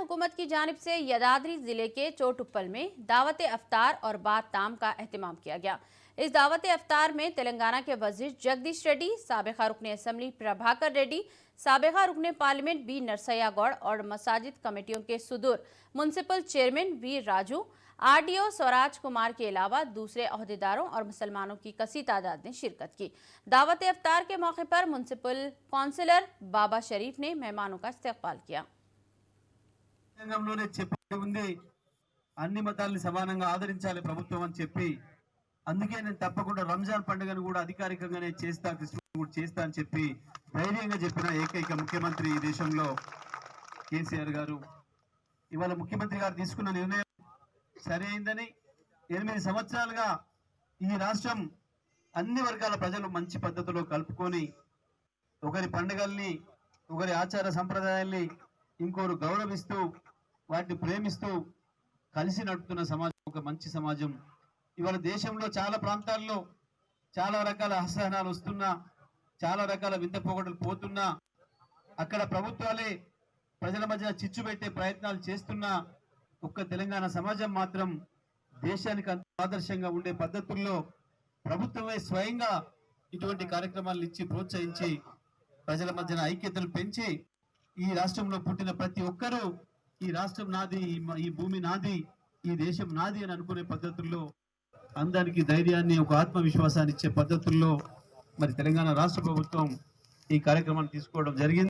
हुकूमत की जानिब से यदाद्री जिले के चोटुप्पल में दावत अफ्तार और बात ताम का एहतमाम किया गया। इस दावत अफ्तार में तेलंगाना के वजीर जगदीश रेड्डी, साबिका रुकने असम्बली प्रभाकर रेड्डी, साबिका रुकने पार्लियामेंट बी नरसैया गौड़ और मसाजिद कमेटियों के सुदूर municipal chairman V Raju, RDO Swaraj Kumar के अलावा दूसरे अहदेदारों और मुसलमानों की कसी तादाद ने शिरकत की। दावत अफ्तार के मौके पर म्युनिसिपल काउंसिलर बाबा शरीफ ने मेहमानों का इस्तकबाल किया। అన్ని మతాలను సమానంగా ఆదరించాలి ప్రభుత్వం అని చెప్పి అందుకే నేను తప్పకుండా రంజాన్ పండుగను కూడా అధికారికంగానే చేస్తా కృష్ణుడు చేస్తా అని చెప్పి ధైర్యంగా చెప్పిన ఏకైక ముఖ్యమంత్రి ఈ దేశంలో కేసీఆర్ గారు. ఇవాళ ముఖ్యమంత్రి గారు తీసుకున్న నిర్ణయం సరైందని 8 సంవత్సరాలుగా ఈ రాష్ట్రం అన్ని వర్గాల ప్రజలు మంచి పద్ధతిలో కలుపుకొని ఒకరి పండుగల్ని ఒకరి ఆచార సంప్రదాయాల్ని ఇంకోరు గౌరవిస్తూ వాటిని ప్రేమిస్తూ కలిసి నడుపుతున్న సమాజం ఒక మంచి సమాజం. ఇవాళ దేశంలో చాలా ప్రాంతాల్లో చాలా రకాల అసహనాలు వస్తున్నా, చాలా రకాల వింత పోగొట్టులు పోతున్నా, అక్కడ ప్రభుత్వాలే ప్రజల మధ్య చిచ్చు పెట్టే ప్రయత్నాలు చేస్తున్నా ఒక్క తెలంగాణ సమాజం మాత్రం దేశానికి ఆదర్శంగా ఉండే పద్ధతుల్లో ప్రభుత్వమే స్వయంగా ఇటువంటి కార్యక్రమాలను ఇచ్చి ప్రోత్సహించి ప్రజల మధ్యన ఐక్యతను పెంచి ఈ రాష్ట్రంలో పుట్టిన ప్రతి ఒక్కరూ ఈ రాష్ట్రం నాది, ఈ భూమి నాది, ఈ దేశం నాది అని అనుకునే పద్ధతుల్లో అందరికీ ధైర్యాన్ని ఒక ఆత్మవిశ్వాసాన్ని ఇచ్చే పద్ధతుల్లో మరి తెలంగాణ రాష్ట్ర ప్రభుత్వం ఈ కార్యక్రమాన్ని తీసుకోవడం జరిగింది.